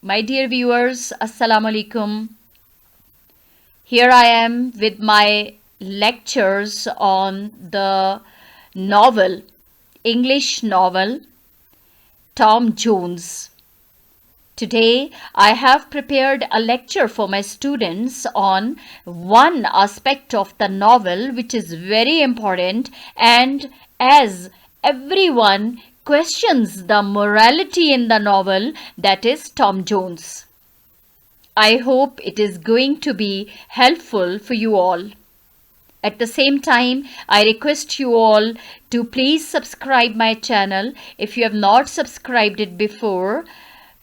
My dear viewers, Assalamu alaikum. Here I am with my lectures on the novel, English novel, Tom Jones. Today, I have prepared a lecture for my students on one aspect of the novel which is very important, and as everyone questions the morality in the novel, that is Tom Jones. I hope it is going to be helpful for you all. At the same time, I request you all to please subscribe my channel. If you have not subscribed it before,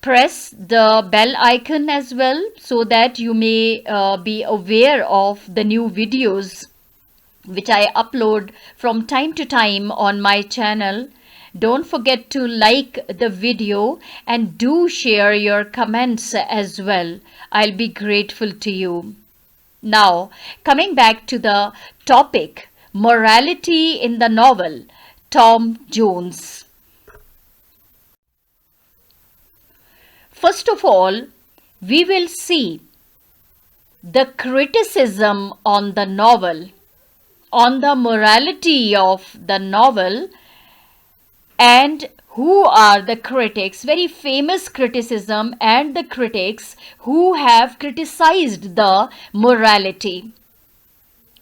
press the bell icon as well so that you may be aware of the new videos which I upload from time to time on my channel. Don't forget to like the video and do share your comments as well. I'll be grateful to you. Now, coming back to the topic, morality in the novel, Tom Jones. First of all, we will see the criticism on the novel, on the morality of the novel, and who are the critics, very famous criticism, and the critics who have criticized the morality.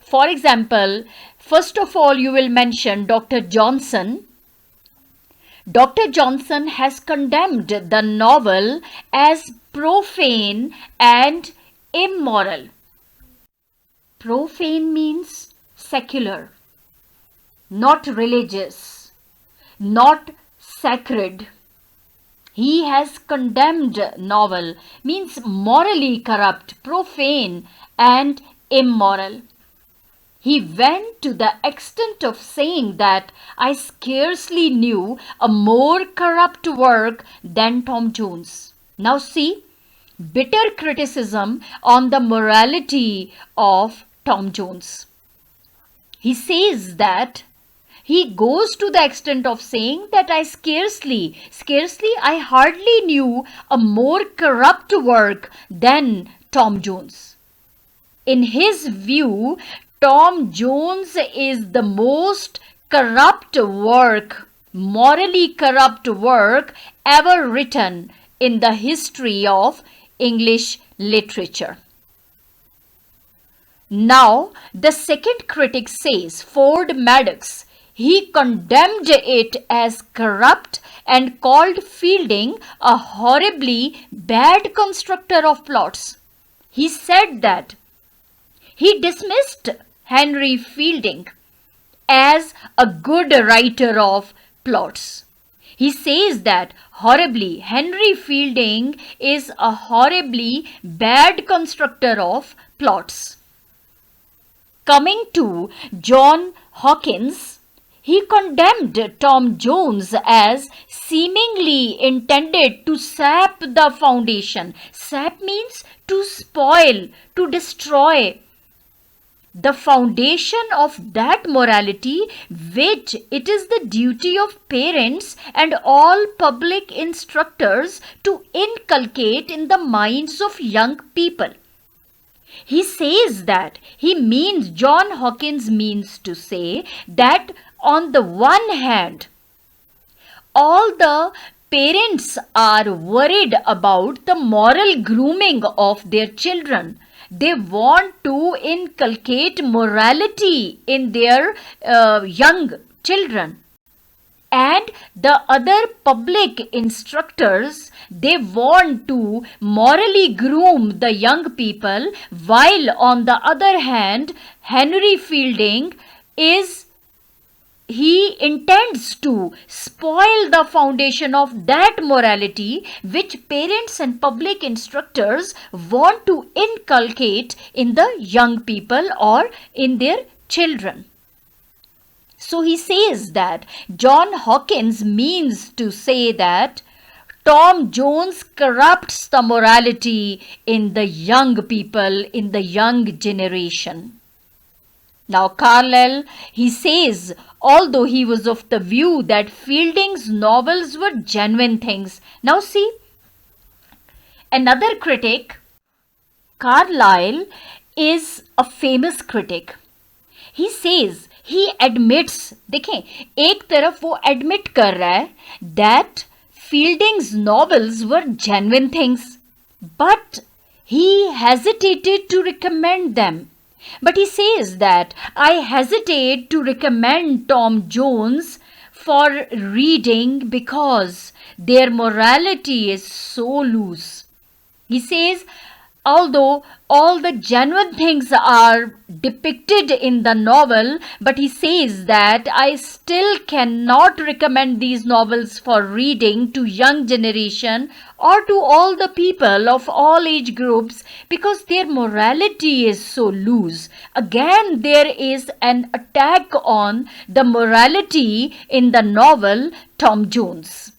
For example, first of all, you will mention Dr. Johnson. Dr. Johnson has condemned the novel as profane and immoral. Profane means secular, not religious, not sacred. He has condemned novel means morally corrupt, profane and immoral. He went to the extent of saying that I scarcely knew a more corrupt work than Tom Jones. Now see, bitter criticism on the morality of Tom Jones. He says that he goes to the extent of saying that I I hardly knew a more corrupt work than Tom Jones. In his view, Tom Jones is the most corrupt work, morally corrupt work ever written in the history of English literature. Now, the second critic says, Ford Madox, he condemned it as corrupt and called Fielding a horribly bad constructor of plots. He said that he dismissed Henry Fielding as a good writer of plots. He says that Henry Fielding is a horribly bad constructor of plots. Coming to John Hawkins, he condemned Tom Jones as seemingly intended to sap the foundation. Sap means to spoil, to destroy the foundation of that morality which it is the duty of parents and all public instructors to inculcate in the minds of young people. He says that John Hawkins means to say that on the one hand, all the parents are worried about the moral grooming of their children. They want to inculcate morality in their young children. And the other public instructors, they want to morally groom the young people, while on the other hand, Henry Fielding he intends to spoil the foundation of that morality which parents and public instructors want to inculcate in the young people or in their children. So he says that John Hawkins means to say that Tom Jones corrupts the morality in the young people, in the young generation. Now Carlyle, he says, although he was of the view that Fielding's novels were genuine things. Now see, Another critic, Carlyle, is a famous critic. He says, he admits, देखें, एक तरफ वो admit कर रहा है that Fielding's novels were genuine things, but he hesitated to recommend them. But he says that I hesitate to recommend Tom Jones for reading because their morality is so loose. He says, although all the genuine things are depicted in the novel, but he says that I still cannot recommend these novels for reading to young generation or to all the people of all age groups because their morality is so loose. Again, there is an attack on the morality in the novel Tom Jones.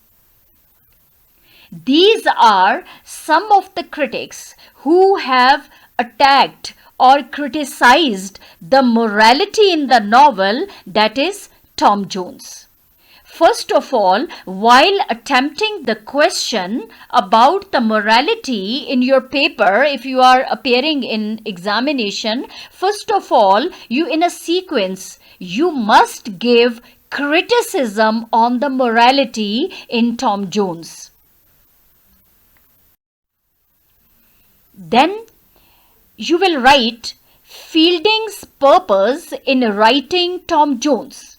These are some of the critics who have attacked or criticized the morality in the novel, that is Tom Jones. First of all, while attempting the question about the morality in your paper, if you are appearing in examination, first of all, you in a sequence, you must give criticism on the morality in Tom Jones. Then you will write Fielding's purpose in writing Tom Jones.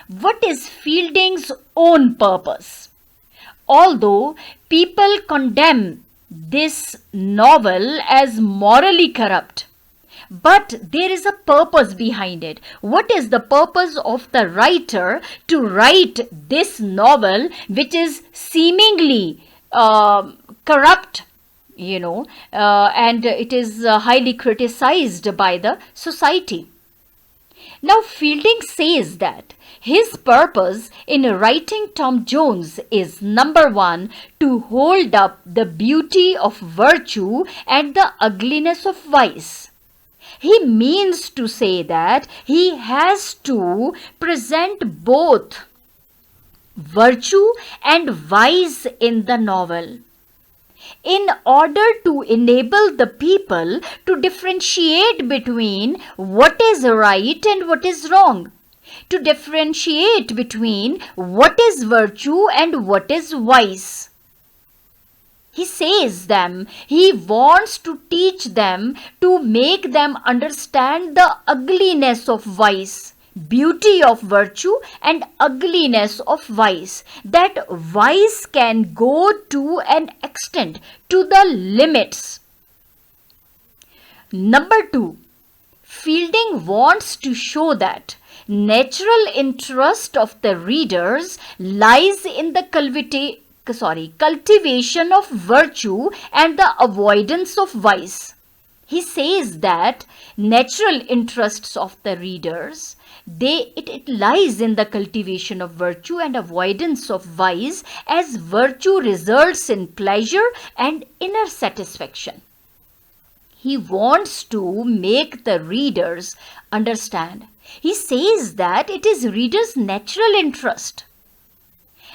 What is Fielding's own purpose? Although people condemn this novel as morally corrupt, but there is a purpose behind it. What is the purpose of the writer to write this novel, which is seemingly corrupt? And it is highly criticized by the society. Now, Fielding says that his purpose in writing Tom Jones is, number one, to hold up the beauty of virtue and the ugliness of vice. He means to say that he has to present both virtue and vice in the novel, in order to enable the people to differentiate between what is right and what is wrong, to differentiate between what is virtue and what is vice. He says them, he wants to teach them, to make them understand the ugliness of vice, beauty of virtue and ugliness of vice, that vice can go to an extent, to the limits. Number two, Fielding wants to show that natural interest of the readers lies in the cultivation of virtue and the avoidance of vice. He says that natural interests of the readers, it lies in the cultivation of virtue and avoidance of vice, as virtue results in pleasure and inner satisfaction. He wants to make the readers understand. He says that it is readers' natural interest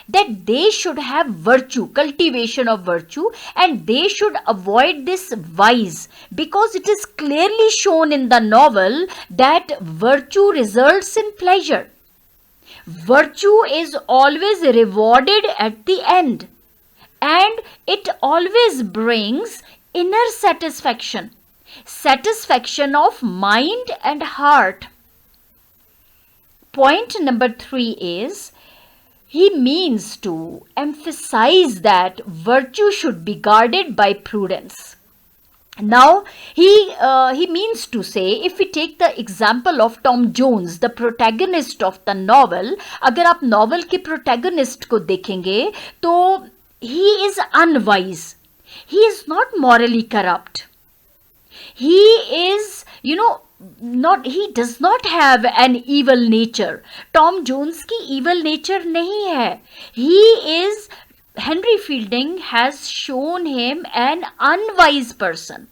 that they should have virtue, cultivation of virtue, and they should avoid this vice, because it is clearly shown in the novel that virtue results in pleasure. Virtue is always rewarded at the end, and it always brings inner satisfaction, satisfaction of mind and heart. Point number 3 is, he means to emphasize that virtue should be guarded by prudence. Now, he means to say, if we take the example of Tom Jones, the protagonist of the novel, अगर आप novel के protagonist को देखेंगे, तो he is unwise. He is not morally corrupt. He is, he does not have an evil nature. Tom Jones की evil nature नहीं है. Henry Fielding has shown him an unwise person.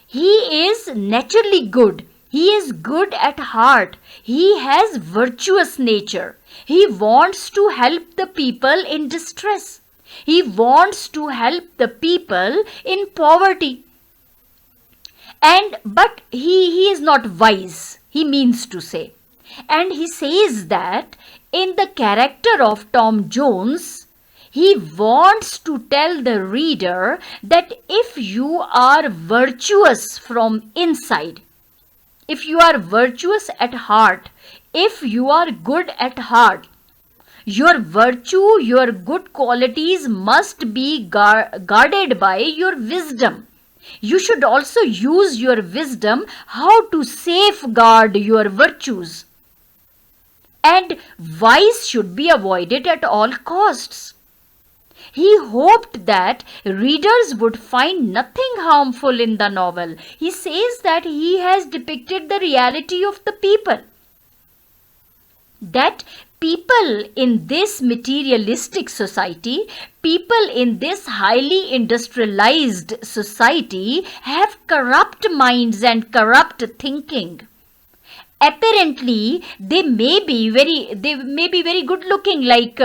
He is naturally good. He is good at heart. He has virtuous nature. He wants to help the people in distress. He wants to help the people in poverty. But he is not wise, he means to say. And he says that in the character of Tom Jones, he wants to tell the reader that if you are virtuous from inside, if you are virtuous at heart, if you are good at heart, your virtue, your good qualities must be guarded by your wisdom. You should also use your wisdom how to safeguard your virtues. And vice should be avoided at all costs. He hoped that readers would find nothing harmful in the novel. He says that he has depicted the reality of the people. That people in this materialistic society, people in this highly industrialized society have corrupt minds and corrupt thinking. Apparently, they may be very good looking, like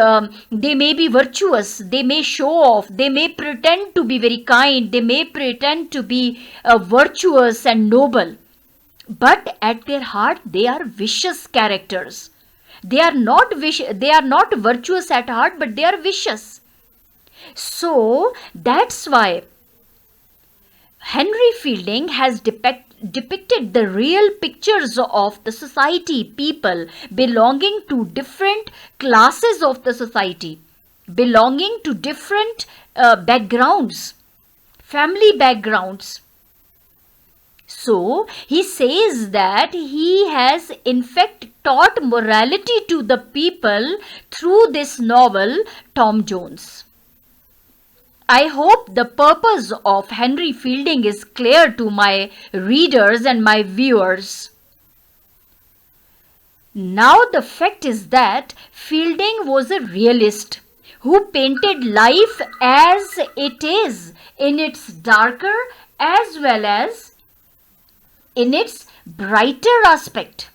they may be virtuous, they may show off, they may pretend to be very kind, they may pretend to be virtuous and noble. But at their heart, they are vicious characters. They are not virtuous at heart, but they are vicious. So that's why Henry Fielding has depicted the real pictures of the society, people belonging to different classes of the society, belonging to different backgrounds, family backgrounds. So he says that he has in fact taught morality to the people through this novel, Tom Jones. I hope the purpose of Henry Fielding is clear to my readers and my viewers. Now the fact is that Fielding was a realist who painted life as it is, in its darker as well as in its brighter aspect.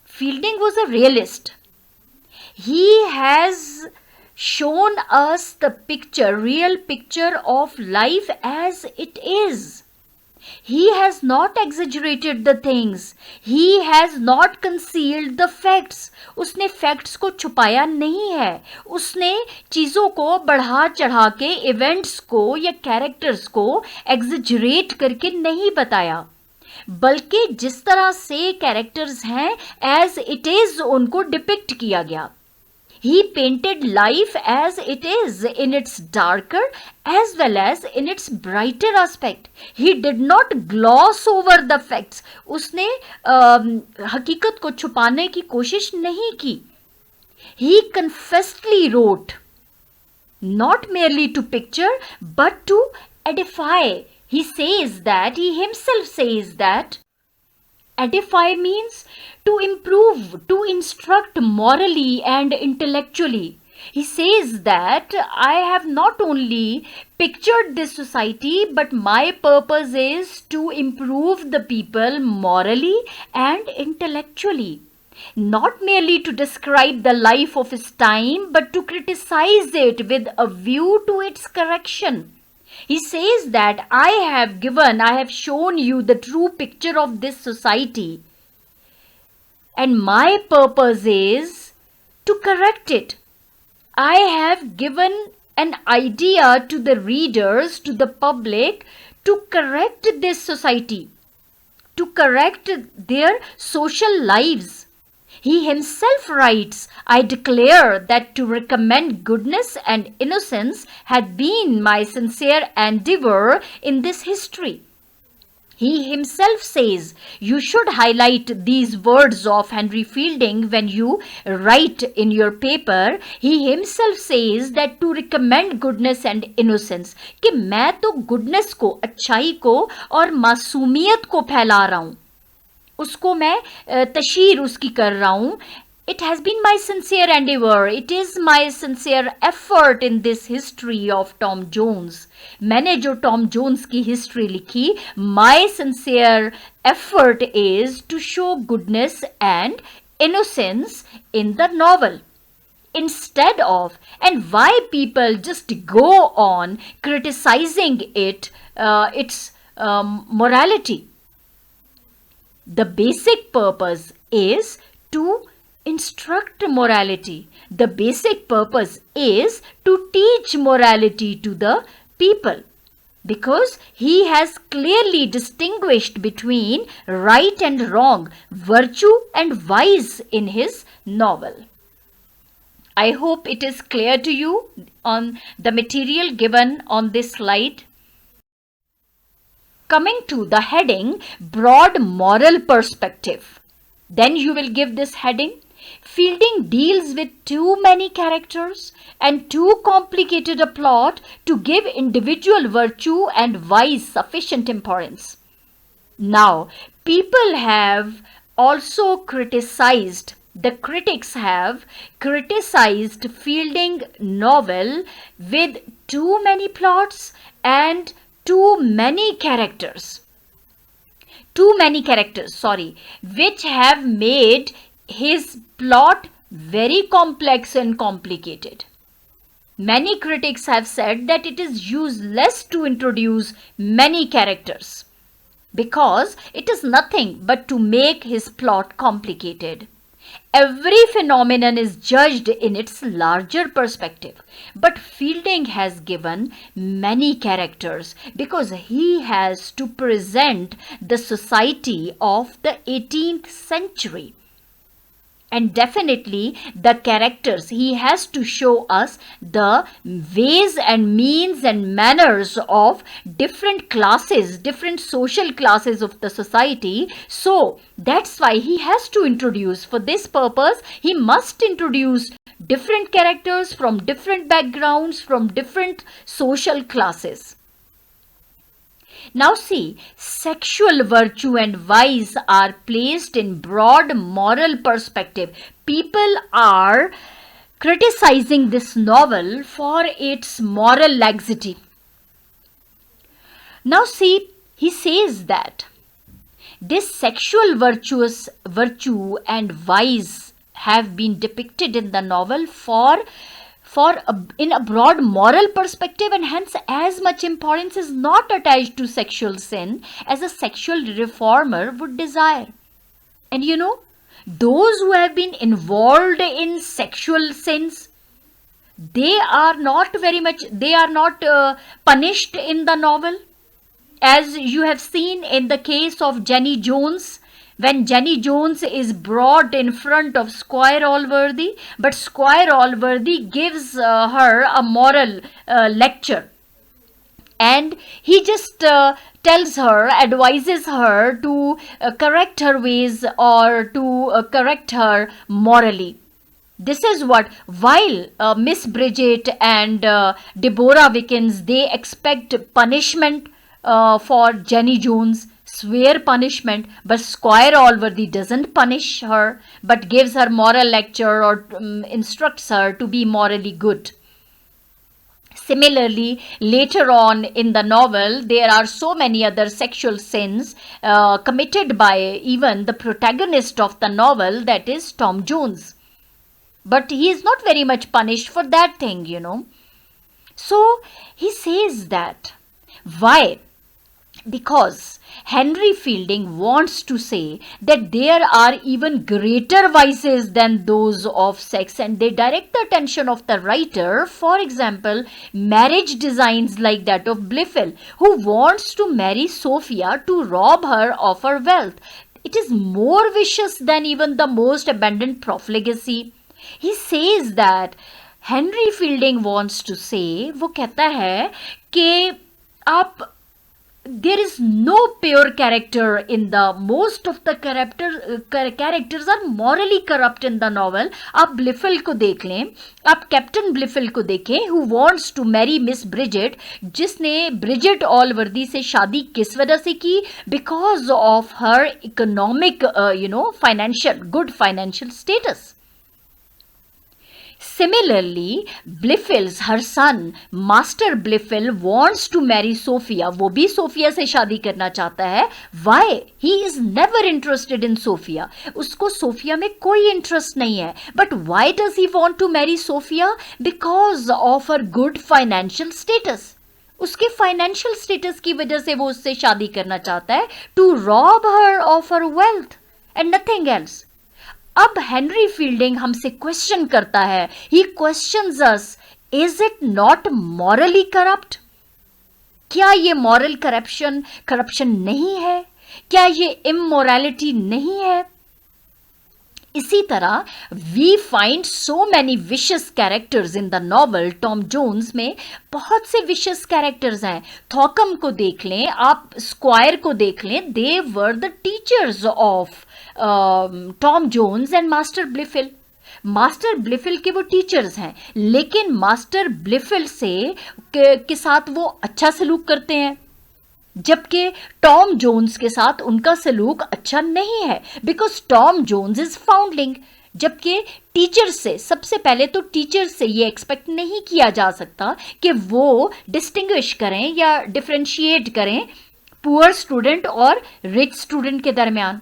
Fielding was a realist. He has shown us the real picture of life as it is. He has not exaggerated the things. He has not concealed the facts. उसने facts को छुपाया नहीं है. उसने चीज़ों को बढ़ा चढ़ा के events को या characters को exaggerate करके नहीं बताया. बल्कि जिस तरह से characters हैं as it is उनको depict किया गया. He painted life as it is, in its darker as well as in its brighter aspect. He did not gloss over the facts. उसने हकीकत को छुपाने की कोशिश नहीं की. He confessedly wrote, not merely to picture but to edify. He himself says that edify means to improve, to instruct morally and intellectually. He says that I have not only pictured this society, but my purpose is to improve the people morally and intellectually. Not merely to describe the life of his time, but to criticize it with a view to its correction. He says that I have shown you the true picture of this society. And my purpose is to correct it. I have given an idea to the readers, to the public, to correct this society, to correct their social lives. He himself writes, I declare that to recommend goodness and innocence had been my sincere endeavor in this history. He himself says you should highlight these words of Henry Fielding when you write in your paper. He himself says that to recommend goodness and innocence, कि मैं तो goodness को, अच्छाई को और मासूमियत को फैला रहा हूँ, उसको मैं तशहीर उसकी कर रहा हूँ. It has been my sincere endeavor. It is my sincere effort in this history of Tom Jones. मैंने जो Tom Jones की history लिखी, my sincere effort is to show goodness and innocence in the novel. instead of, and why people just go on criticizing its morality. The basic purpose is to instruct morality. The basic purpose is to teach morality to the people, because he has clearly distinguished between right and wrong, virtue and vice in his novel. I hope it is clear to you on the material given on this slide. Coming to the heading, broad moral perspective. Then you will give this heading. Fielding deals with too many characters and too complicated a plot to give individual virtue and vice sufficient importance. Now, people have also criticized, the critics have criticized Fielding novel with too many plots and too many characters, which have made his plot very complex and complicated. Many critics have said that it is useless to introduce many characters because it is nothing but to make his plot complicated. Every phenomenon is judged in its larger perspective, but Fielding has given many characters because he has to present the society of the 18th century. And definitely the characters, he has to show us the ways and means and manners of different classes, different social classes of the society. So that's why he has to introduce, for this purpose, he must introduce different characters from different backgrounds, from different social classes. Now see, sexual virtue and vice are placed in broad moral perspective. People are criticizing this novel for its moral laxity. Now see, he says that this sexual virtue and vice have been depicted in the novel in a broad moral perspective, and hence as much importance is not attached to sexual sin as a sexual reformer would desire. And you know, those who have been involved in sexual sins, they are not punished in the novel, as you have seen in the case of Jenny Jones. When Jenny Jones is brought in front of Squire Allworthy, but Squire Allworthy gives her a moral lecture, and he just tells her, advises her to correct her ways or to correct her morally. This is what, while Miss Bridget and Deborah Wickens, they expect punishment for Jenny Jones, severe punishment, but Squire Allworthy doesn't punish her but gives her moral lecture or instructs her to be morally good. Similarly, later on in the novel, there are so many other sexual sins committed by even the protagonist of the novel, that is Tom Jones. But he is not very much punished for that thing, you know. So he says that. Why? Because Henry Fielding wants to say that there are even greater vices than those of sex, and they direct the attention of the writer. For example, marriage designs like that of Blifil, who wants to marry Sophia to rob her of her wealth. It is more vicious than even the most abandoned profligacy. He says that Henry Fielding wants to say, वो कहता है कि आप, there is no pure character in the, most of the characters are morally corrupt in the novel. आप Blifil को देख लें, आप Captain Blifil को देखें, who wants to marry Miss Bridget, जिसने Bridget Allworthy से शादी किस वजह से की? Because of her economic, financial, good financial status. Similarly, Blifil's her son, Master Blifil, wants to marry Sophia. वो भी सोफिया से शादी करना चाहता है. Why? He is never interested in Sophia. उसको सोफिया में कोई इंटरेस्ट नहीं है. But why does he want to marry Sophia? Because of her good financial status. उसके फाइनेंशियल स्टेटस की वजह से वो उससे शादी करना चाहता है. To rob her of her wealth and nothing else. अब हेनरी फील्डिंग हमसे क्वेश्चन करता है. He questions us, is it not morally corrupt? क्या ये मॉरल करप्शन नहीं है? क्या ये इमोरलिटी नहीं है? इसी तरह we find so many vicious characters in the novel Tom Jones में. बहुत से विशियस कैरेक्टर्स हैं. थॉकम को देख लें, आप स्क्वायर को देख लें. They were the teachers of Tom Jones and Master Blifil. Master Blifil के वो टीचर्स हैं, लेकिन मास्टर ब्लिफिल के साथ वो अच्छा सलूक करते हैं, जबकि टॉम जोन्स के साथ उनका सलूक अच्छा नहीं है. Because Tom Jones is foundling. जबकि टीचर से, सबसे पहले तो टीचर से ये एक्सपेक्ट नहीं किया जा सकता कि वो डिस्टिंग्विश करें या डिफरेंशिएट करें पुअर स्टूडेंट और रिच स्टूडेंट के दरमियान.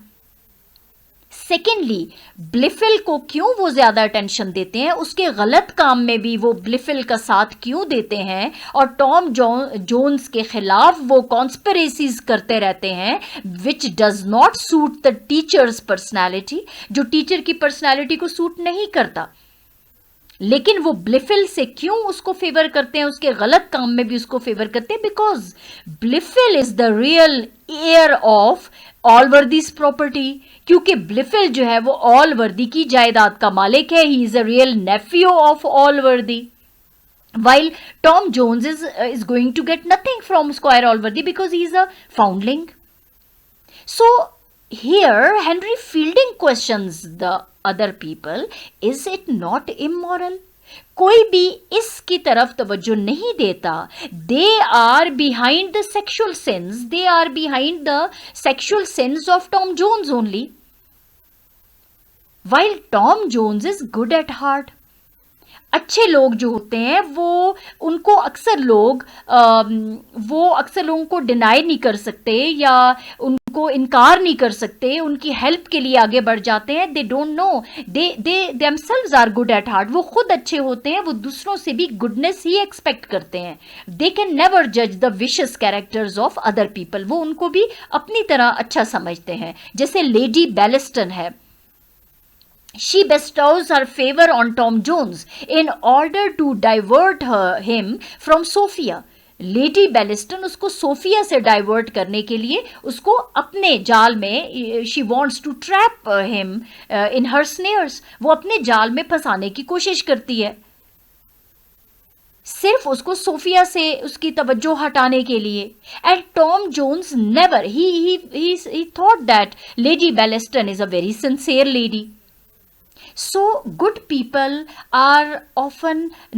सेकेंडली, ब्लिफिल को क्यों वो ज्यादा अटेंशन देते हैं, उसके गलत काम में भी वो ब्लिफिल का साथ क्यों देते हैं, और टॉम जोन्स के खिलाफ वो कॉन्स्पिरेसीज करते रहते हैं, which does not suit the teachers personality, जो टीचर की पर्सनैलिटी को सूट नहीं करता. लेकिन वो ब्लिफिल से क्यों उसको फेवर करते हैं, उसके गलत काम में भी उसको फेवर करते हैं? Because Blifil is the real heir of Allworthy's property. क्योंकि ब्लिफिल जो है वो ऑलवर्दी की जायदाद का मालिक है. He is a real Neiphiu of ऑलवर्दी, while Tom Jones is going to get nothing from Squire Allworthy because he is a foundling. So here Henry Fielding questions the other people, is it not immoral? कोई भी इसकी तरफ तवज्जो नहीं देता. They are behind the sexual sins, they are behind the sexual sins of Tom Jones only, while Tom Jones is good at heart. अच्छे लोग जो होते हैं वो अक्सर लोगों को डिनाई नहीं कर सकते या उनको इनकार नहीं कर सकते, उनकी हेल्प के लिए आगे बढ़ जाते हैं. They don't know, they themselves are good at heart. वो खुद अच्छे होते हैं, वो दूसरों से भी गुडनेस ही एक्सपेक्ट करते हैं. दे कैन नेवर जज the vicious characters of other people. वो उनको भी अपनी तरह अच्छा समझते हैं. जैसे लेडी बेलिस्टन है, she bestows her favor on Tom Jones in order to divert him from Sophia. Lady Bellaston उसको सोफिया से डाइवर्ट करने के लिए उसको अपने जाल में, she wants to trap him in her snares, वो अपने जाल में फंसाने की कोशिश करती है, सिर्फ उसको सोफिया से उसकी तवज्जो हटाने के लिए. And Tom Jones never, he thought that Lady Bellaston is a very sincere lady. So good people are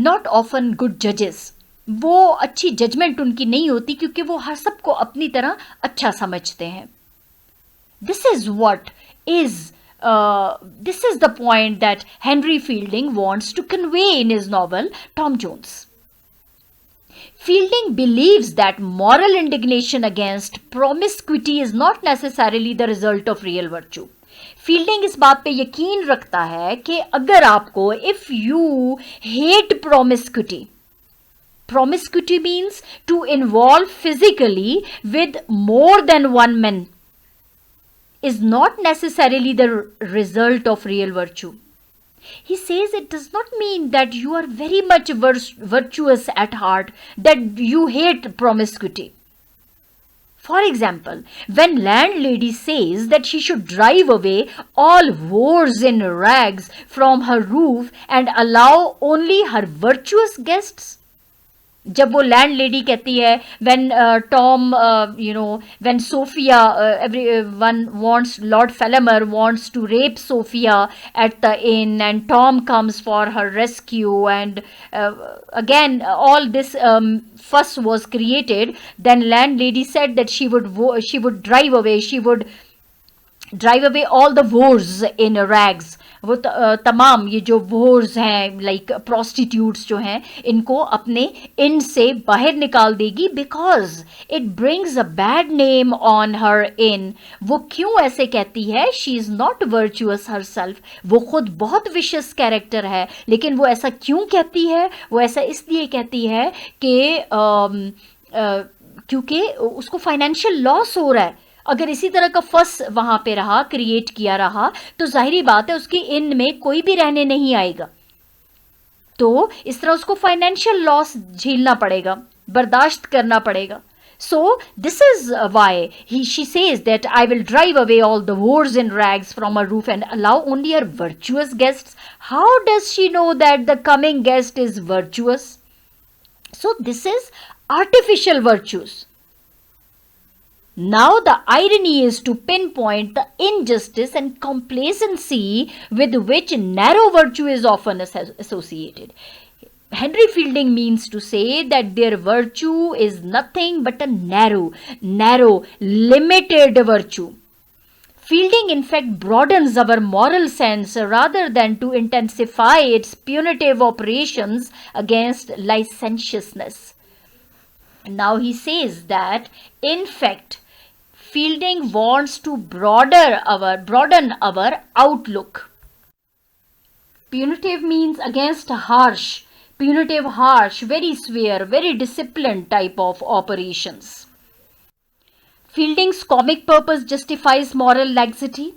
not often good judges. वो अच्छी जजमेंट उनकी नहीं होती क्योंकि वो हर सबको अपनी तरह अच्छा समझते हैं. This is the point that Henry Fielding wants to convey in his novel Tom Jones. Fielding believes that moral indignation against promiscuity is not necessarily the result of real virtue. Fielding इस बात पे यकीन रखता है कि अगर आपको, if you hate promiscuity means to involve physically with more than one man, is not necessarily the result of real virtue. He says it does not mean that you are very much virtuous at heart, that you hate promiscuity. For example, when landlady says that she should drive away all whores in rags from her roof and allow only her virtuous guests. जब वो landlady कहती है, when Tom, when Sophia, everyone wants, Lord Fellamar wants to rape Sophia at the inn, and Tom comes for her rescue, and again all this fuss was created. Then landlady said that she would drive away all the whores in rags. वो तमाम ये जो verse हैं, like prostitutes जो हैं, इनको अपने इन से बाहर निकाल देगी, because it brings a bad name on her inn. वो क्यों ऐसे कहती है? She is not virtuous herself. वो खुद बहुत विशियस कैरेक्टर है, लेकिन वो ऐसा क्यों कहती है? वो ऐसा इसलिए कहती है कि क्योंकि उसको फाइनेंशियल लॉस हो रहा है. अगर इसी तरह का फस वहां पे रहा, क्रिएट किया रहा, तो जाहिर बात है उसकी इन में कोई भी रहने नहीं आएगा. तो इस तरह उसको फाइनेंशियल लॉस झेलना पड़ेगा, बर्दाश्त करना पड़ेगा. So this is why she says that I will drive away all the whores in rags from her roof and allow only her virtuous guests. How does she know that the coming guest is virtuous? So this is artificial virtues. Now the irony is to pinpoint the injustice and complacency with which narrow virtue is often associated. Henry Fielding means to say that their virtue is nothing but a narrow, limited virtue. Fielding in fact broadens our moral sense rather than to intensify its punitive operations against licentiousness. Now he says that in fact Fielding wants to broaden our outlook. Punitive means against harsh, very severe, very disciplined type of operations. Fielding's comic purpose justifies moral laxity.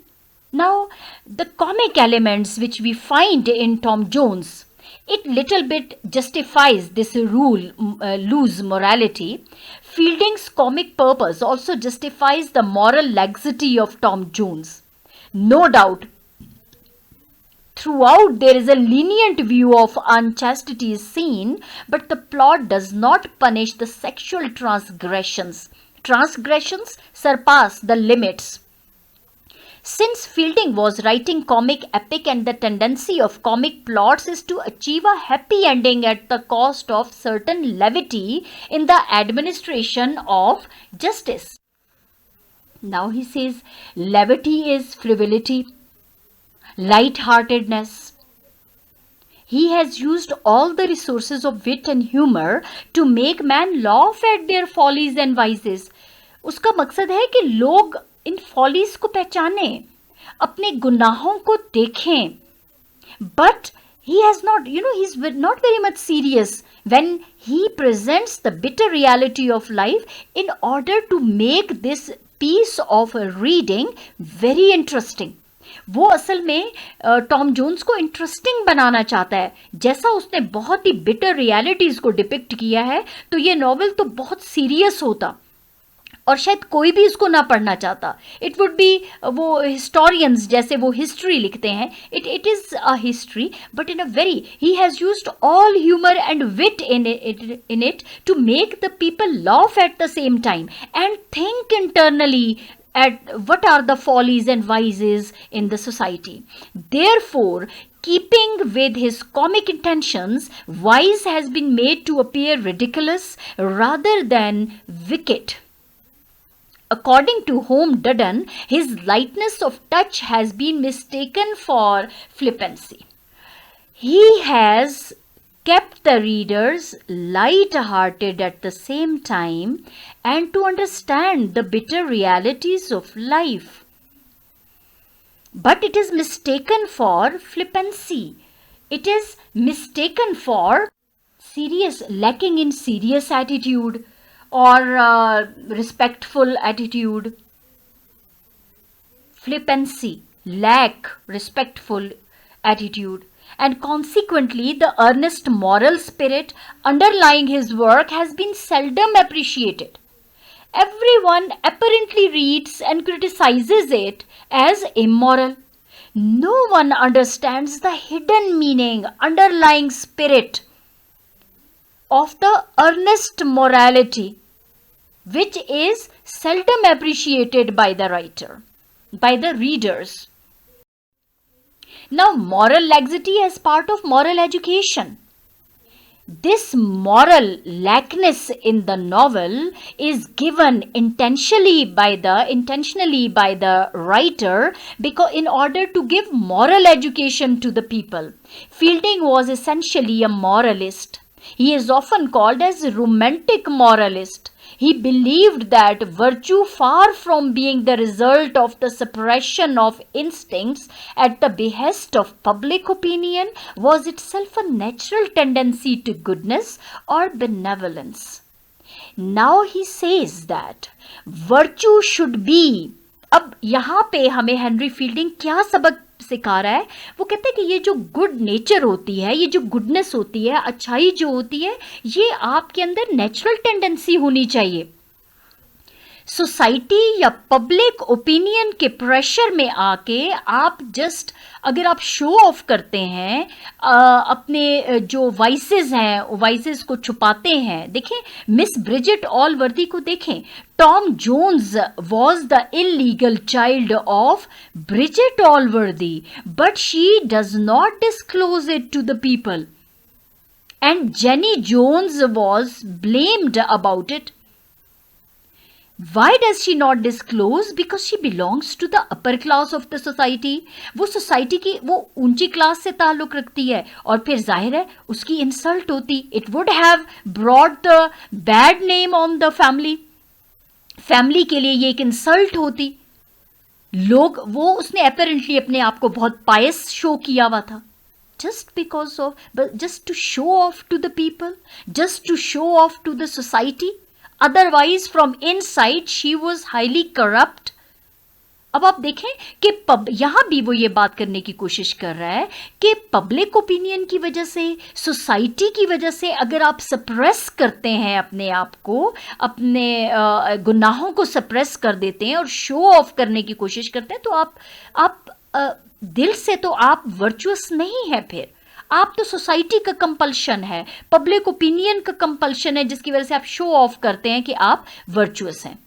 Now, the comic elements which we find in Tom Jones, it little bit justifies this loose morality. Fielding's comic purpose also justifies the moral laxity of Tom Jones. No doubt, throughout there is a lenient view of unchastity seen, but the plot does not punish the sexual transgressions. Transgressions surpass the limits. Since Fielding was writing comic epic and the tendency of comic plots is to achieve a happy ending at the cost of certain levity in the administration of justice. Now he says levity is frivolity, light-heartedness. He has used all the resources of wit and humor to make man laugh at their follies and vices. उसका मकसद है कि लोग इन follies को पहचाने, अपने गुनाहों को देखें. But he has not, he's not very much serious when he presents the bitter reality of life in order to make this piece of reading very interesting. वो असल में टॉम जोन्स को इंटरेस्टिंग बनाना चाहता है. जैसा उसने बहुत ही बिटर रियलिटीज को डिपिक्ट किया है, तो ये नॉवेल तो बहुत सीरियस होता और शायद कोई भी इसको ना पढ़ना चाहता. इट वुड बी, वो हिस्टोरियंस जैसे वो हिस्ट्री लिखते हैं, it is a history, but in a very, he has used all humour and wit in it to make the people laugh at the same time and think internally at what are the follies and vices in the society. Therefore, keeping with his comic intentions, vice has been made to appear ridiculous rather than wicked. According to Home Dudden, his lightness of touch has been mistaken for flippancy. He has kept the readers light-hearted at the same time and to understand the bitter realities of life. But it is mistaken for flippancy. It is mistaken for serious, lacking in serious attitude or respectful attitude. Flippancy, lack respectful attitude. And consequently, the earnest moral spirit underlying his work has been seldom appreciated. Everyone apparently reads and criticizes it as immoral. No one understands the hidden meaning, underlying spirit of the earnest morality, which is seldom appreciated by the writer, by the readers. Now, moral laxity as part of moral education. This moral lackness in the novel is given intentionally by the writer, because in order to give moral education to the people. Fielding was essentially a moralist. He is often called as a romantic moralist. He believed that virtue, far from being the result of the suppression of instincts at the behest of public opinion, was itself a natural tendency to goodness or benevolence. Now he says that virtue should be. अब यहाँ पे हमें Henry fielding क्या सबक सिखा रहा है? वो कहते हैं कि ये जो गुड नेचर होती है, ये जो गुडनेस होती है, अच्छाई जो होती है, ये आपके अंदर नेचुरल टेंडेंसी होनी चाहिए. सोसाइटी या पब्लिक ओपिनियन के प्रेशर में आके आप जस्ट अगर आप शो ऑफ करते हैं, अपने जो वाइसेस हैं वाइसेस को छुपाते हैं. देखें मिस ब्रिजिट ऑलवर्दी को देखें. Tom Jones was the illegal child of Bridget Allworthy, but she does not disclose it to the people, and Jenny Jones was blamed about it. Why does she not disclose? Because she belongs to the upper class of the society. वो society की वो ऊंची class से ताल्लुक रखती है, और फिर जाहिर है उसकी इंसल्ट होती. It would have brought the bad name on the family के लिए ये एक इंसल्ट होती. लोग वो उसने अपेरेंटली अपने आप को बहुत पायस शो किया हुआ था, just because of, but just to show off to the people, just to show off to the society. Otherwise from inside she was highly corrupt. अब आप देखें कि यहां भी वो ये बात करने की कोशिश कर रहा है कि पब्लिक ओपिनियन की वजह से, सोसाइटी की वजह से अगर आप सप्रेस करते हैं अपने आप को, अपने गुनाहों को सप्रेस कर देते हैं और शो ऑफ करने की कोशिश करते हैं, तो आप दिल से तो आप वर्चुअस नहीं है. फिर आप तो सोसाइटी का कंपल्शन है, पब्लिक ओपिनियन का कंपल्शन है, जिसकी वजह से आप शो ऑफ करते हैं कि आप वर्चुअस हैं.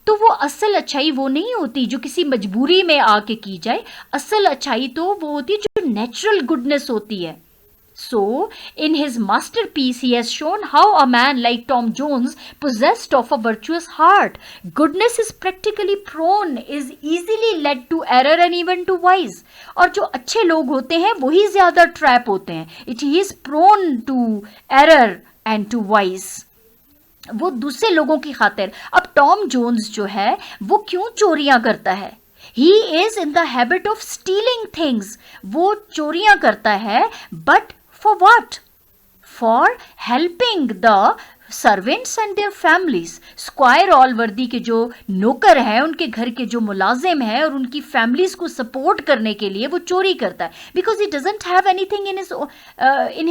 तो वो असल अच्छाई वो नहीं होती जो किसी मजबूरी में आके की जाए. असल अच्छाई तो वो होती है जो नेचुरल गुडनेस होती है. So, in his masterpiece, he has shown how a man like Tom Jones, possessed of a virtuous heart, goodness is practically prone, is easily led to error and even to vice. और जो अच्छे लोग होते हैं वही ज़्यादा trap होते हैं. He is prone to error and to vice. वो दूसरे लोगों की खातिर. अब टॉम जोन्स जो है वो क्यों चोरियां करता है? He is in the habit of stealing things. वो चोरियां करता है, but for what? For helping the servants and their families. Square ऑलवर्दी के जो नौकर हैं, उनके घर के जो मुलाजिम हैं और उनकी फैमिलीज को सपोर्ट करने के लिए वो चोरी करता है. Because he doesn't have anything in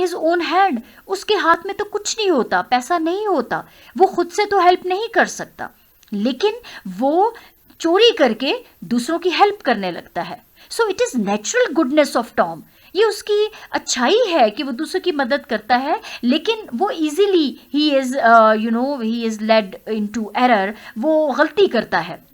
his own hand. उसके हाथ में तो कुछ नहीं होता, पैसा नहीं होता, वो खुद से तो हेल्प नहीं कर सकता, लेकिन वो चोरी करके दूसरों की हेल्प करने लगता है. So it is natural goodness of Tom. ये उसकी अच्छाई है कि वो दूसरों की मदद करता है, लेकिन वो इजीली ही इज लेड इनटू एरर, वो गलती करता है.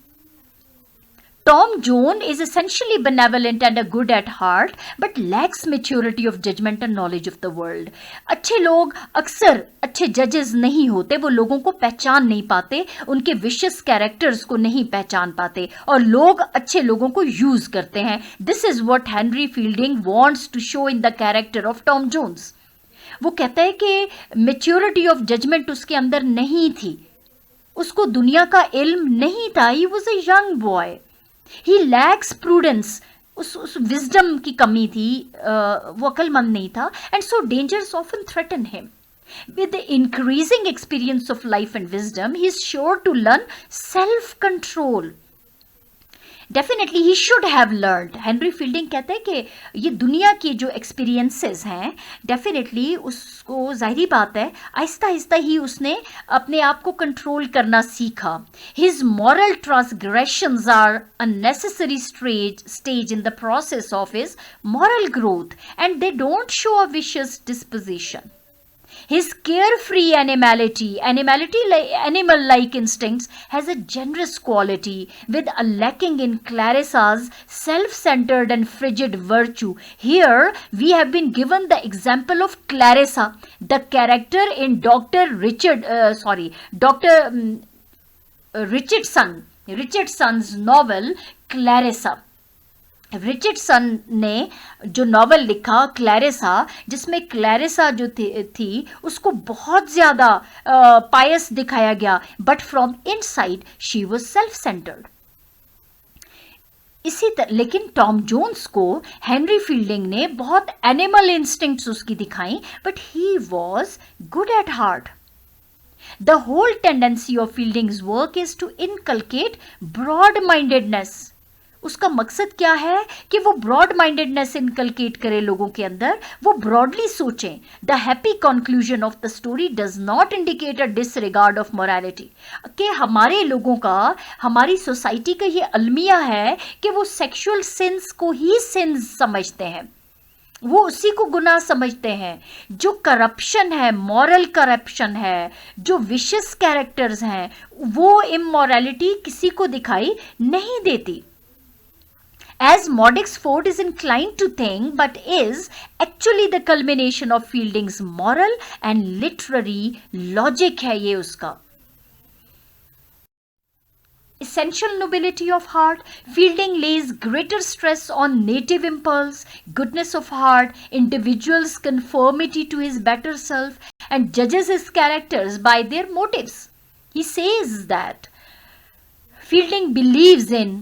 Tom Jones is essentially benevolent and a good at heart, but lacks maturity of judgment and knowledge of the world. अच्छे लोग अक्सर अच्छे जजेस नहीं होते, वो लोगों को पहचान नहीं पाते, उनके विशियस कैरेक्टर्स को नहीं पहचान पाते, और लोग अच्छे लोगों को यूज करते हैं. This is what Henry Fielding wants to show in the character of Tom Jones. वो कहता है कि maturity of judgment उसके अंदर नहीं थी, उसको दुनिया का इल्म नहीं था. He was a young boy. He lacks prudence. उस विजडम की कमी थी, वो अक्लमंद नहीं था. And so dangers often threaten him. With the increasing experience of life and wisdom, he is sure to learn self-control. Definitely he should have learned. Henry fielding कहते हैं कि ये दुनिया की जो एक्सपीरियंसेस हैं, डेफिनेटली उसको जाहिर बात है आहिस्ता आहिस्ता ही उसने अपने आप को कंट्रोल करना सीखा. His moral transgressions are a necessary stage in the process of his moral growth, and they don't show a vicious disposition. His carefree animal-like instincts has a generous quality with a lacking in Clarissa's self-centered and frigid virtue. Here we have been given the example of Clarissa, the character in Dr. Richardson's novel Clarissa. Richardson ने जो novel लिखा Clarissa, जिसमें Clarissa जो थी उसको बहुत ज़्यादा पायस दिखाया गया, but from inside she was self centred. इसी तरह लेकिन टॉम जोन्स को हेनरी फील्डिंग ने बहुत एनिमल इंस्टिंक्ट्स उसकी दिखाई, but he was good at heart. The whole tendency of Fielding's work is to inculcate broad-mindedness. उसका मकसद क्या है कि वो ब्रॉड माइंडेडनेस इनकलकेट करे लोगों के अंदर, वो ब्रॉडली सोचें. The happy conclusion of the story does not indicate a disregard of morality. कि हमारे लोगों का, हमारी सोसाइटी का ये अलमिया है कि वो सेक्सुअल सिंस को ही सिंस समझते हैं, वो उसी को गुनाह समझते हैं. जो करप्शन है, मॉरल करप्शन है, जो विशियस कैरेक्टर्स हैं, वो इमोरलिटी किसी को दिखाई नहीं देती. As Maudix Ford is inclined to think, but is actually the culmination of Fielding's moral and literary logic है ये उसका. Essential nobility of heart. Fielding lays greater stress on native impulse, goodness of heart, individual's conformity to his better self, and judges his characters by their motives. He says that Fielding believes in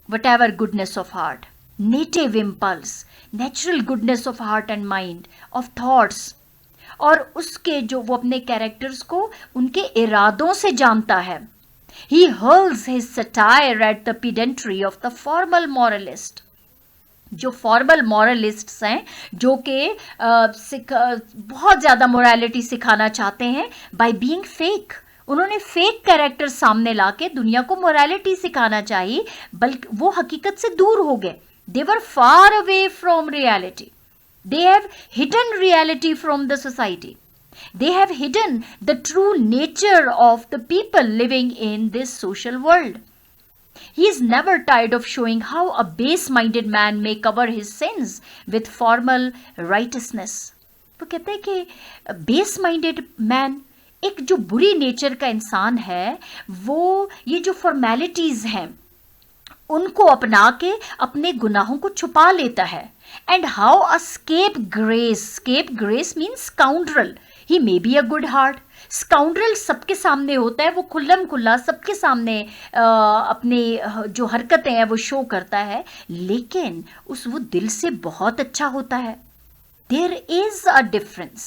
whatever goodness of heart, native impulse, natural goodness of heart and mind, of thoughts, और उसके जो वो अपने characters को उनके इरादों से जानता है. He hurls his satire at the pedantry of the formal moralist. जो फॉर्मल मॉरलिस्ट्स हैं, जो कि बहुत ज़्यादा मोरालिटी सिखाना चाहते हैं बाय बीइंग फेक. उन्होंने फेक कैरेक्टर सामने लाके दुनिया को मोरालिटी सिखाना चाहिए, बल्कि वो हकीकत से दूर हो गए. They were far away from reality. They have hidden reality from the society. They have hidden the true nature of the people living in this social world. He is never tired of showing how a base-minded man may cover his sins with formal righteousness. वो कहते हैं कि base-minded man, एक जो बुरी nature का इंसान है, वो ये जो फॉर्मेलिटीज हैं उनको अपना के अपने गुनाहों को छुपा लेता है. And how a scapegrace means scoundrel. He may be a good heart. Scoundrel सबके सामने होता है, वो खुल्लम खुल्ला सबके सामने अपने जो हरकतें हैं वो शो करता है, लेकिन वो दिल से बहुत अच्छा होता है. There is a difference.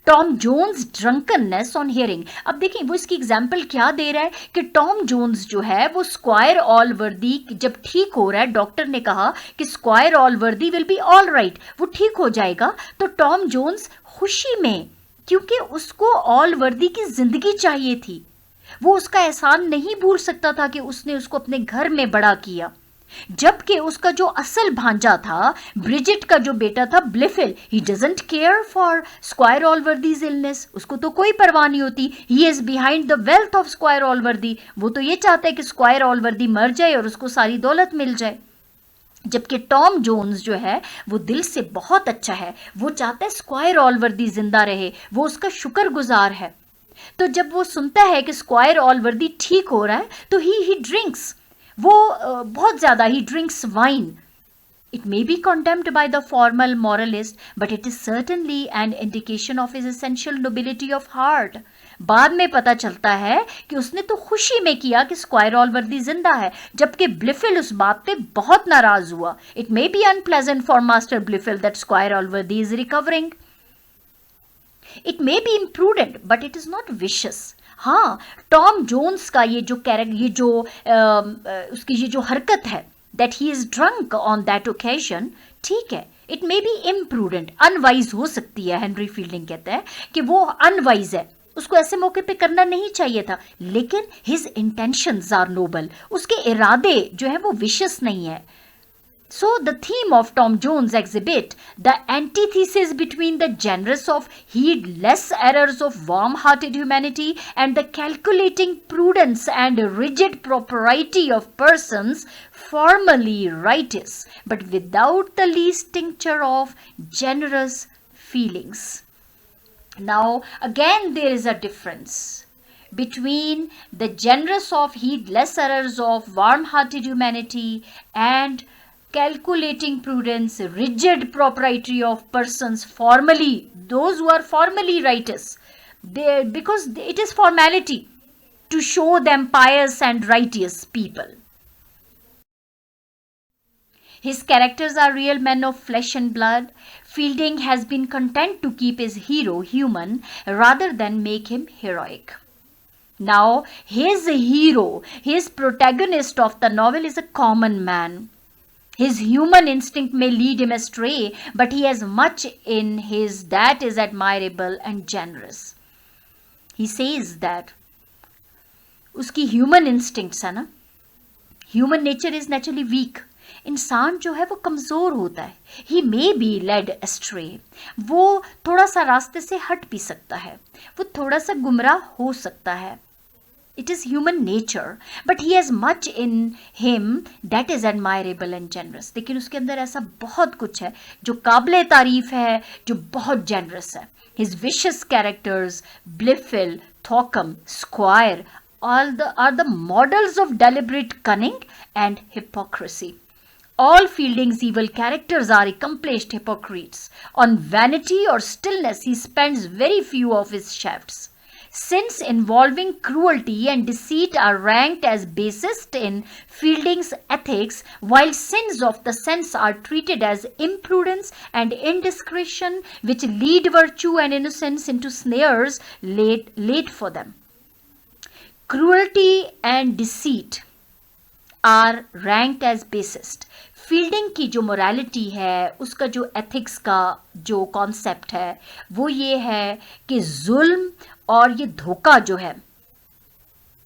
Tom Jones drunkenness on hearing. अब देखिए वो इसकी एग्जाम्पल क्या दे रहा है कि टॉम जोन्स जो है वो स्क्वायर ऑलवर्दी जब ठीक हो रहा है, डॉक्टर ने कहा कि square ऑलवर्दी will be all right, वो ठीक हो जाएगा. तो टॉम जोन्स खुशी में, क्योंकि उसको ऑलवर्दी की जिंदगी चाहिए थी, वो उसका एहसान नहीं भूल सकता था कि उसने उसको अपने घर में बड़ा किया. जबकि उसका जो असल भांजा था, ब्रिजिट का जो बेटा था Blifil, he doesn't care for Squire Allworthy's illness. उसको तो कोई परवाह नहीं होती. He is behind the wealth of Squire Allworthy. वो तो ये चाहता है कि स्क्वायर ऑलवर्दी मर जाए और उसको सारी दौलत मिल जाए. जबकि टॉम जोन्स जो है वो दिल से बहुत अच्छा है, वो चाहता है स्क्वायर ऑलवर्दी जिंदा रहे, वो उसका शुक्रगुजार है. तो जब वो सुनता है कि स्क्वायर ऑलवर्दी ठीक हो रहा है तो ही ड्रिंक्स, वो बहुत ज़्यादा ही drinks wine. It may be condemned by the formal moralist, but it is certainly an indication of his essential nobility of heart. बाद में पता चलता है कि उसने तो खुशी में किया कि स्क्वायर ऑलवर्दी जिंदा है, जबकि ब्लिफिल उस बात पे बहुत नाराज हुआ. It may be unpleasant for Master Bliffle that Squire Allworthy is recovering. It may be imprudent, but it is not vicious. हाँ, टॉम जोन्स का ये जो उसकी ये जो हरकत है, that he is drunk on that occasion, ठीक है, it may be imprudent, unwise हो सकती है. हेनरी फील्डिंग कहता है कि वो unwise है, उसको ऐसे मौके पे करना नहीं चाहिए था, लेकिन his intentions are noble. उसके इरादे जो है वो vicious नहीं है. So the theme of Tom Jones exhibit the antithesis between the generous of heedless errors of warm-hearted humanity and the calculating prudence and rigid propriety of persons formally righteous, but without the least tincture of generous feelings. Now, again, there is a difference between the generous of heedless errors of warm-hearted humanity and calculating prudence, rigid propriety of persons formally, those who are formally righteous, because it is formality to show them pious and righteous people. His characters are real men of flesh and blood. Fielding has been content to keep his hero human rather than make him heroic. Now, his hero, his protagonist of the novel is a common man. His human instinct may lead him astray, but he has much in his that is admirable and generous. He says that उसकी human instincts है ना, human nature is naturally weak. इंसान जो है वो कमज़ोर होता है. He may be led astray. वो थोड़ा सा रास्ते से हट भी सकता है. वो थोड़ा सा गुमराह हो सकता है. It is human nature, but he has much in him that is admirable and generous. लेकिन उसके अंदर ऐसा बहुत कुछ है जो काबिल तारीफ है, जो बहुत generous है. His vicious characters, Blifil, Thorcum, Squire, are the models of deliberate cunning and hypocrisy. All Fielding's evil characters are accomplished hypocrites. On vanity or stillness, he spends very few of his shafts. Sins involving cruelty and deceit are ranked as basest in Fielding's ethics, while sins of the sense are treated as imprudence and indiscretion, which lead virtue and innocence into snares laid for them. Cruelty and deceit are ranked as basest. Fielding की जो morality है, उसका जो ethics का जो concept है, वो ये है कि जुल्म और ये धोखा जो है,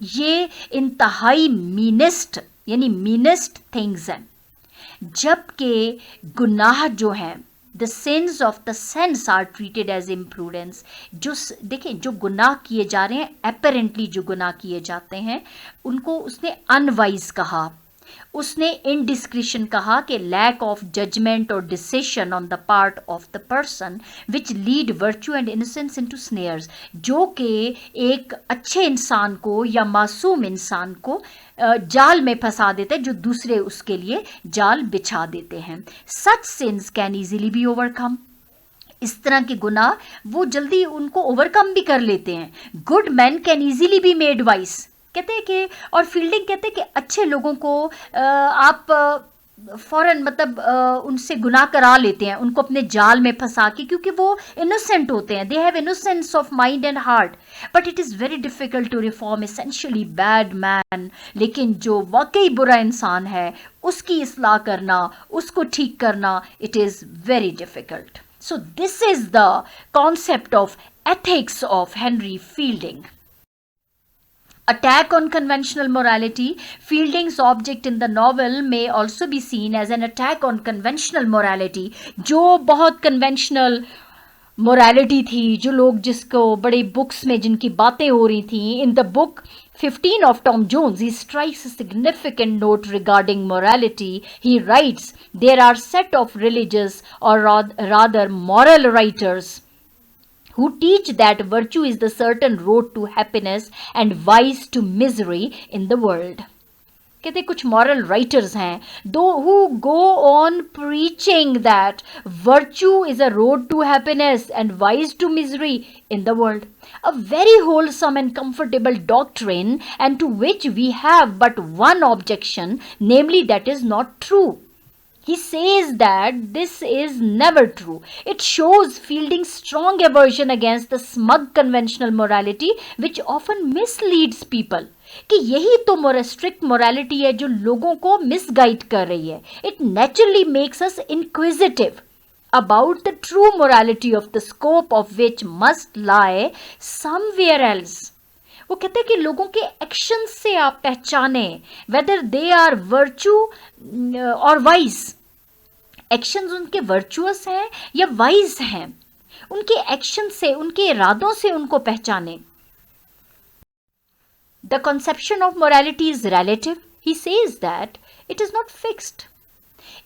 ये इंतहाई मीनेस्ट यानी मीनेस्ट थिंग्स हैं, जबकि गुनाह जो हैं, the sins of the sense are treated as imprudence. जो देखें, जो गुनाह किए जा रहे हैं, एपरेंटली जो गुनाह किए जाते हैं, उनको उसने अनवाइज कहा, उसने इनडिस्क्रिशन कहा कि लैक ऑफ जजमेंट और decision on the part of the person which lead virtue and innocence into snares, जो कि एक अच्छे इंसान को या मासूम इंसान को जाल में फंसा देते हैं, जो दूसरे उसके लिए जाल बिछा देते हैं. Such sins can easily be overcome. इस तरह के गुनाह वो जल्दी उनको ओवरकम भी कर लेते हैं. Good man can easily be made vice. कहते हैं कि, और फील्डिंग कहते हैं कि अच्छे लोगों को आप फौरन मतलब उनसे गुनाह करा लेते हैं, उनको अपने जाल में फंसा के, क्योंकि वो इनोसेंट होते हैं. They have innocence of mind and heart, but it is very difficult to reform essentially bad man. लेकिन जो वाकई बुरा इंसान है, उसकी इस्लाह करना, उसको ठीक करना, it is very difficult. So this is the concept of ethics of Henry Fielding. Attack on conventional morality. Fielding's object in the novel may also be seen as an attack on conventional morality. जो बहुत conventional morality थी, जो लोग जिसको बड़े books में जिनकी बातें हो रही थी. In the book 15 of Tom Jones, he strikes a significant note regarding morality. He writes, there are set of religious or rather moral writers who teach that virtue is the certain road to happiness and vice to misery in the world. कहते कुछ moral writers हैं, who go on preaching that virtue is a road to happiness and vice to misery in the world. A very wholesome and comfortable doctrine, and to which we have but one objection, namely that is not true. He says that this is never true. It shows Fielding's strong aversion against the smug conventional morality which often misleads people. कि यही तो strict morality है जो लोगों को misguide कर रही है. It naturally makes us inquisitive about the true morality of the scope of which must lie somewhere else. वो कहते हैं कि लोगों के एक्शन से आप पहचाने whether they are virtue or vice. Actions उनके वर्चुअस हैं या वाइज हैं, उनके एक्शन से, उनके इरादों से उनको पहचाने। The conception of morality is relative. He says that it is not fixed.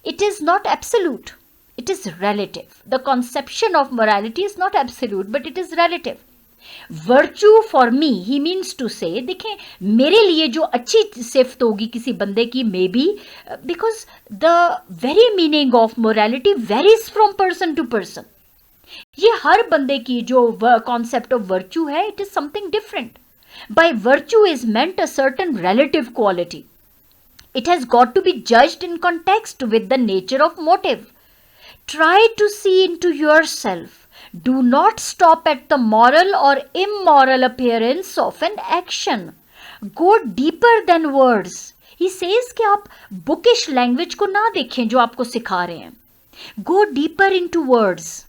It is not absolute. It is relative. The conception of morality is not absolute, but it is relative. Virtue for me, he means to say, देखें मेरे लिए जो अच्छी सिफ्त होगी किसी बंदे की, maybe because the very meaning of morality varies from person to person. ये हर बंदे की जो concept of virtue है, it is something different. By virtue is meant a certain relative quality. It has got to be judged in context with the nature of motive. Try to see into yourself. Do not stop at the moral or immoral appearance of an action. Go deeper than words. He says कि आप bookish language को ना देखें जो आपको सिखा रहे हैं. Go deeper into words.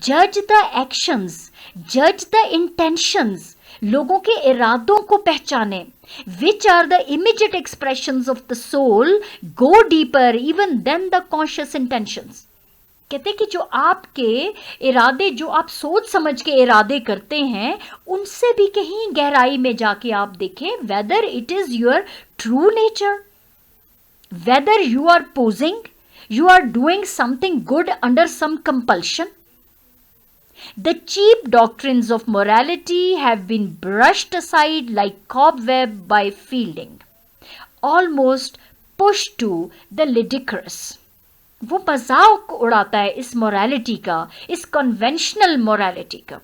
Judge the actions. Judge the intentions. लोगों के इरादों को पहचाने. Which are the immediate expressions of the soul? Go deeper even than the conscious intentions. कहते कि जो आपके इरादे, जो आप सोच समझ के इरादे करते हैं, उनसे भी कहीं गहराई में जाके आप देखें whether it is your true nature, whether you are posing, you are doing something good under some compulsion. The cheap doctrines of morality have been brushed aside like cobweb by Fielding, almost pushed to the ludicrous. वो मजाक उड़ाता है इस morality का, इस conventional morality का.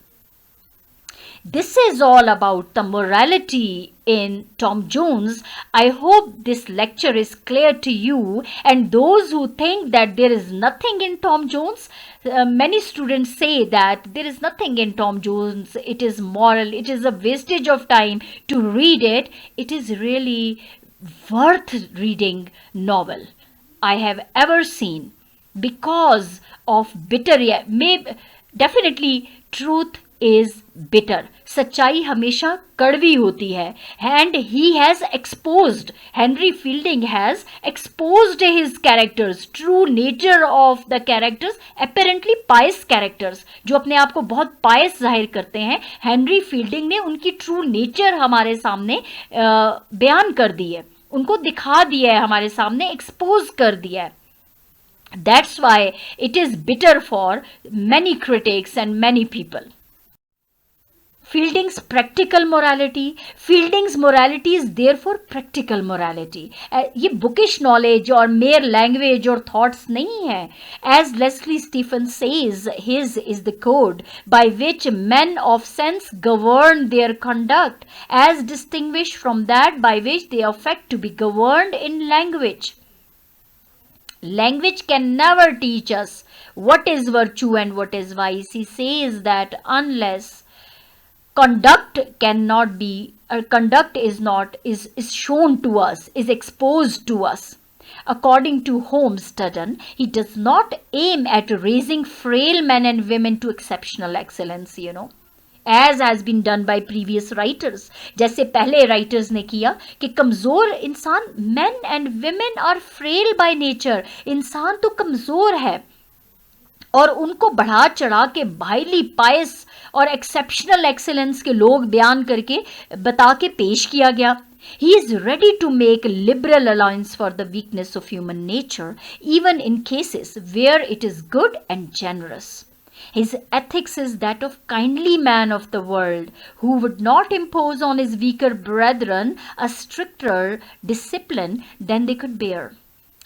This is all about the morality in Tom Jones. I hope this lecture is clear to you, and those who think that there is nothing in Tom Jones, many students say that there is nothing in Tom Jones, it is moral, it is a wastage of time to read it. It is really worth reading novel I have ever seen because of bitter, definitely truth is bitter. सच्चाई हमेशा कड़वी होती है. And he has exposed, Henry Fielding has exposed his characters, true nature of the characters, apparently pious characters, जो अपने आप को बहुत pious जाहिर करते हैं. Henry Fielding ने उनकी true nature हमारे सामने बयान कर दी है, उनको दिखा दिया है, हमारे सामने expose कर दिया है. That's why it is bitter for many critics and many people. Fielding's practical morality. Fielding's morality is therefore practical morality. ये bookish knowledge और mere language और thoughts नहीं है. As Leslie Stephen says, his is the code by which men of sense govern their conduct, as distinguished from that by which they affect to be governed in language. Language can never teach us what is virtue and what is vice. He says that unless conduct is shown to us, is exposed to us. According to Holmes-Dutton, he does not aim at raising frail men and women to exceptional excellence, as has been done by previous writers. जैसे पहले writers ने किया कि कमज़ोर इंसान, men and women are frail by nature, इंसान तो कमज़ोर है, और उनको बढ़ा चढ़ा के हाईली पायस और एक्सेप्शनल एक्सेलेंस के लोग बयान करके बता के पेश किया गया. He is ready to make liberal allowance for the weakness of human nature, even in cases where it is good and generous. His ethics is that of kindly man of the world, who would not impose on his weaker brethren a stricter discipline than they could bear.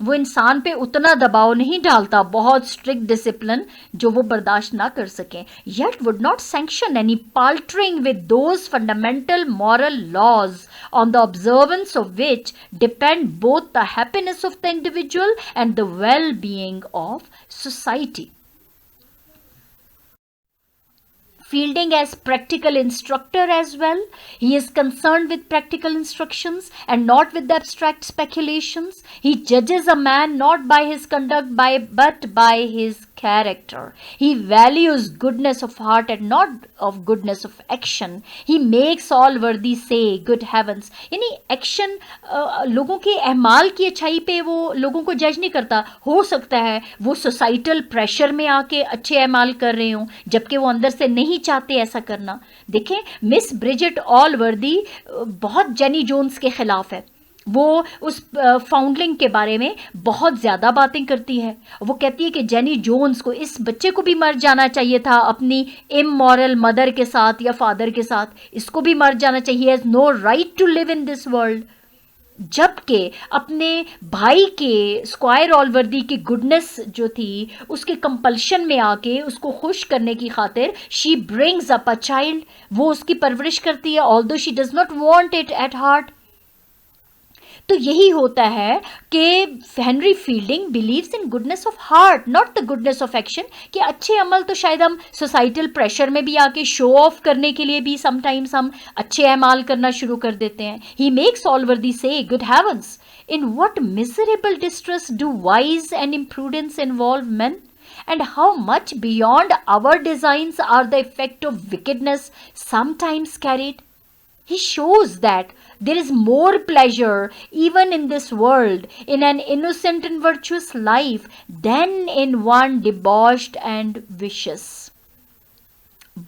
वो इंसान पे उतना दबाव नहीं डालता, बहुत strict discipline जो वो बर्दाश्त ना कर सकें. Yet would not sanction any paltering with those fundamental moral laws on the observance of which depend both the happiness of the individual and the well-being of society. Fielding as practical instructor as well. He is concerned with practical instructions and not with the abstract speculations. He judges a man not by his conduct but by his character. He values goodness of heart and not of goodness of action. He makes all worthy say, good heavens. यानी action लोगों के अहमाल की अच्छाई पे वो लोगों को जज नहीं करता. हो सकता है वो सोसाइटल प्रेशर में आके अच्छे अहमाल कर रहे हों, जबकि वो अंदर से नहीं चाहते ऐसा करना. देखें, मिस ब्रिजिट ऑलवर्दी बहुत जेनी जोन्स के खिलाफ है. वो उस फाउंडलिंग के बारे में बहुत ज़्यादा बातें करती है. वो कहती है कि जेनी जोन्स को, इस बच्चे को भी मर जाना चाहिए था अपनी इमोरल मदर के साथ या फादर के साथ. इसको भी मर जाना चाहिए. Has no right to live in this world. जबकि अपने भाई के स्क्वायर ऑलवर्दी की गुडनेस जो थी उसके कंपल्शन में आके उसको खुश करने की खातिर she brings up a child. वो उसकी परवरिश करती है although she does not want it at heart. तो यही होता है कि Henry fielding believes in goodness of heart, not the goodness of action. कि अच्छे अमल तो शायद हम सोसाइटल प्रेशर में भी आके शो ऑफ करने के लिए भी समटाइम्स हम अच्छे अमाल करना शुरू कर देते हैं. ही makes Allworthy say, good heavens, in what miserable distress do vice and imprudence involve men, and how much beyond our designs are the effect of wickedness sometimes carried. He shows that there is more pleasure even in this world in an innocent and virtuous life than in one debauched and vicious.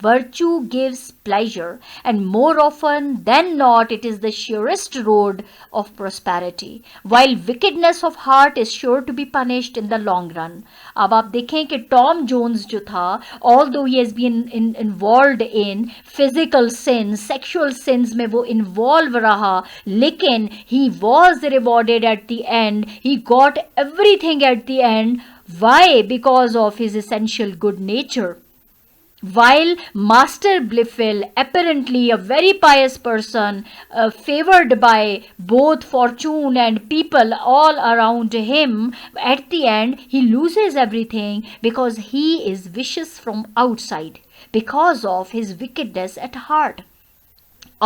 Virtue gives pleasure, and more often than not it is the surest road of prosperity, while wickedness of heart is sure to be punished in the long run. अब आप देखें कि Tom Jones जो था, although he has been involved in physical sins, sexual sins में वो involve रहा, लेकिन he was rewarded at the end. He got everything at the end. Why? Because of his essential good nature. While Master Blifil, apparently a very pious person, favored by both fortune and people all around him, at the end he loses everything because he is vicious from outside, because of his wickedness at heart.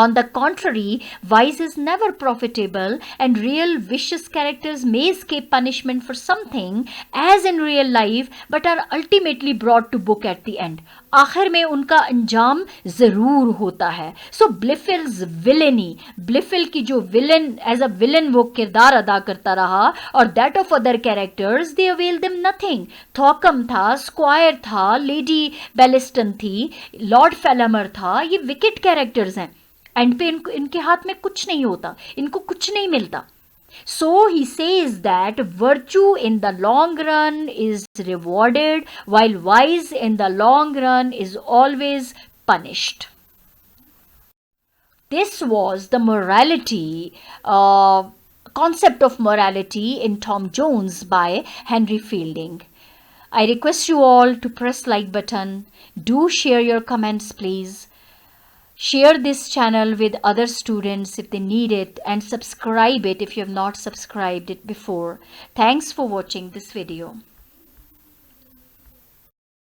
On the contrary, vice is never profitable, and real vicious characters may escape punishment for something as in real life, but are ultimately brought to book at the end. आखिर में उनका अंजाम ज़रूर होता है. So Blifil's villainy, Blifil की जो villain, as a villain वो किरदार अदा करता रहा, और that of other characters, they avail them nothing. थॉकम था, स्क्वायर था, लेडी बेलिस्टन थी, लॉर्ड फेलमर था. ये विकेट कैरेक्टर्स हैं. एंड पे इनके हाथ में कुछ नहीं होता, इनको कुछ नहीं मिलता. So he says that virtue in the long run is rewarded, while vice in the long run is always punished. This was the morality, concept of morality in Tom Jones by Henry Fielding. I request you all to press like button. Do share your comments, please. Share this channel with other students if they need it, and subscribe it if you have not subscribed it before. Thanks for watching this video.